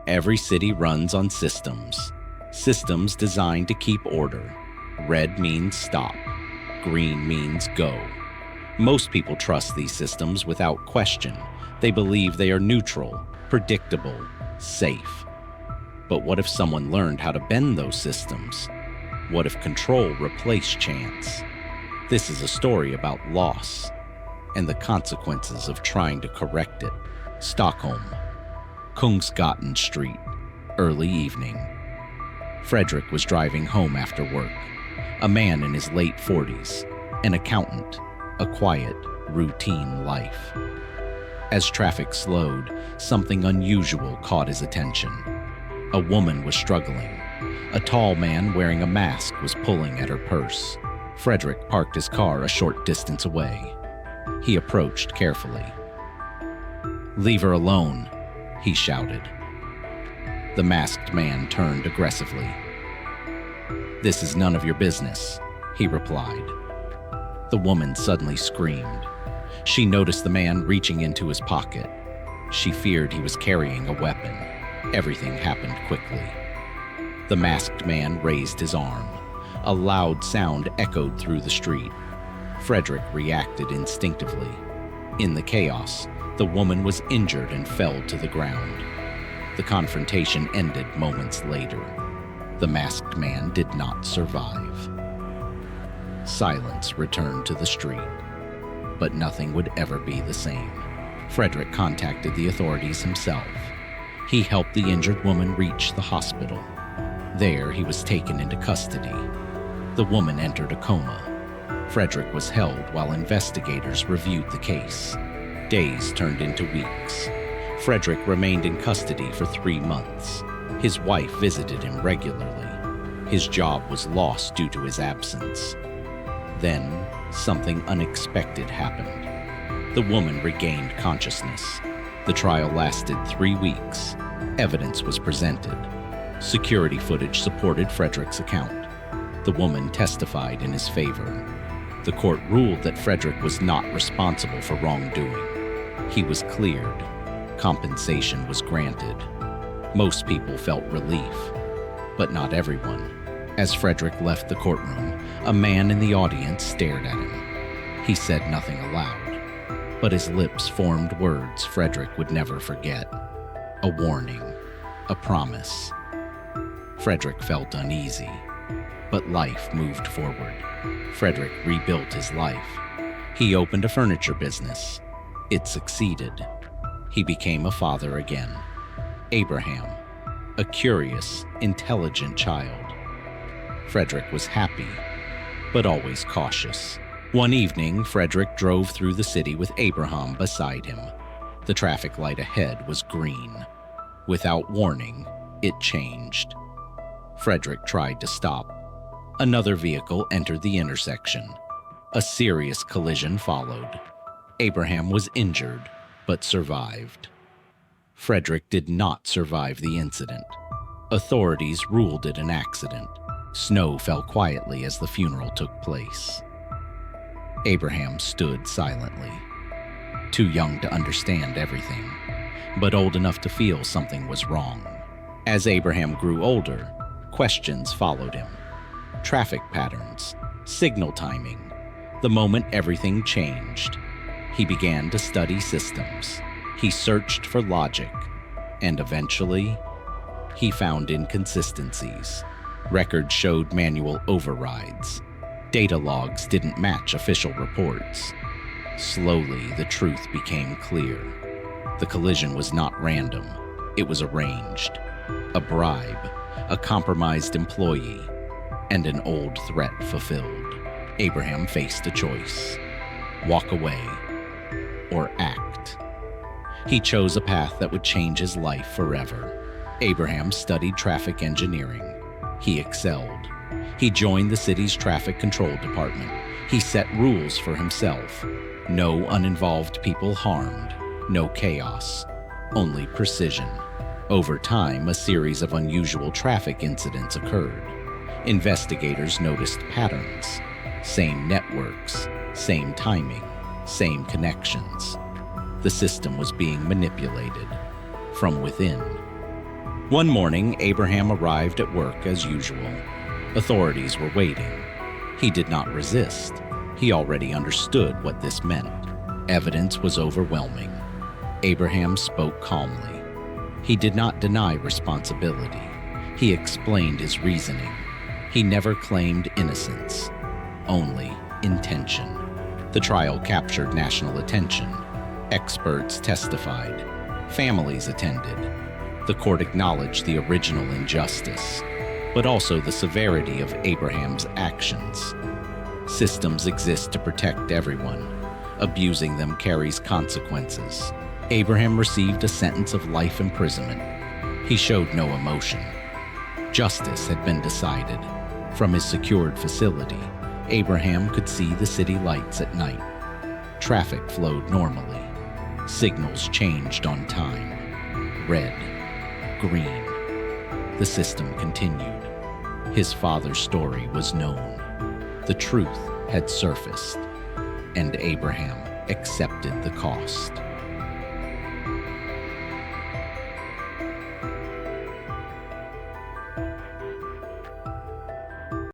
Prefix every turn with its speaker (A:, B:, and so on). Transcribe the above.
A: Every city runs on systems. Systems designed to keep order. Red means stop. Green means go. Most people trust these systems without question. They believe they are neutral, predictable, safe. But what if someone learned how to bend those systems? What if control replaced chance? This is a story about loss and the consequences of trying to correct it. Stockholm, Kungsgatan Street, early evening. Fredrik was driving home after work. A man in his late 40s, an accountant, a quiet, routine life. As traffic slowed, something unusual caught his attention. A woman was struggling. A tall man wearing a mask was pulling at her purse. Fredrik parked his car a short distance away. He approached carefully. "Leave her alone," he shouted. The masked man turned aggressively. "This is none of your business," he replied. The woman suddenly screamed. She noticed the man reaching into his pocket. She feared he was carrying a weapon. Everything happened quickly. The masked man raised his arm. A loud sound echoed through the street. Fredrik reacted instinctively. In the chaos, the woman was injured and fell to the ground. The confrontation ended moments later. The masked man did not survive. Silence returned to the street, but nothing would ever be the same. Fredrik contacted the authorities himself. He helped the injured woman reach the hospital. There, he was taken into custody. The woman entered a coma. Fredrik was held while investigators reviewed the case. Days turned into weeks. Fredrik remained in custody for 3 months. His wife visited him regularly. His job was lost due to his absence. Then, something unexpected happened. The woman regained consciousness. The trial lasted 3 weeks. Evidence was presented. Security footage supported Fredrik's account. The woman testified in his favor. The court ruled that Fredrik was not responsible for wrongdoing. He was cleared. Compensation was granted. Most people felt relief, but not everyone. As Fredrik left the courtroom, a man in the audience stared at him. He said nothing aloud, but his lips formed words Fredrik would never forget. A warning, a promise. Fredrik felt uneasy, but life moved forward. Fredrik rebuilt his life. He opened a furniture business. It succeeded. He became a father again. Abraham, a curious, intelligent child. Fredrik was happy, but always cautious. One evening, Fredrik drove through the city with Abraham beside him. The traffic light ahead was green. Without warning, it changed. Fredrik tried to stop. Another vehicle entered the intersection. A serious collision followed. Abraham was injured, but survived. Fredrik did not survive the incident. Authorities ruled it an accident. Snow fell quietly as the funeral took place. Abraham stood silently, too young to understand everything, but old enough to feel something was wrong. As Abraham grew older, questions followed him. Traffic patterns, signal timing. The moment everything changed, he began to study systems. He searched for logic, and eventually, he found inconsistencies. Records showed manual overrides. Data logs didn't match official reports. Slowly, the truth became clear. The collision was not random. It was arranged. A bribe, a compromised employee, and an old threat fulfilled. Abraham faced a choice: walk away or act. He chose a path that would change his life forever. Abraham studied traffic engineering. He excelled. He joined the city's traffic control department. He set rules for himself. No uninvolved people harmed. No chaos. Only precision. Over time, a series of unusual traffic incidents occurred. Investigators noticed patterns. Same networks, same timing, same connections. The system was being manipulated from within. One morning, Abraham arrived at work as usual. Authorities were waiting. He did not resist. He already understood what this meant. Evidence was overwhelming. Abraham spoke calmly. He did not deny responsibility. He explained his reasoning. He never claimed innocence, only intention. The trial captured national attention. Experts testified. Families attended. The court acknowledged the original injustice, but also the severity of Abraham's actions. Systems exist to protect everyone. Abusing them carries consequences. Abraham received a sentence of life imprisonment. He showed no emotion. Justice had been decided. From his secured facility, Abraham could see the city lights at night. Traffic flowed normally. Signals changed on time. Red, green. The system continued. His father's story was known. The truth had surfaced, and Abraham accepted the cost.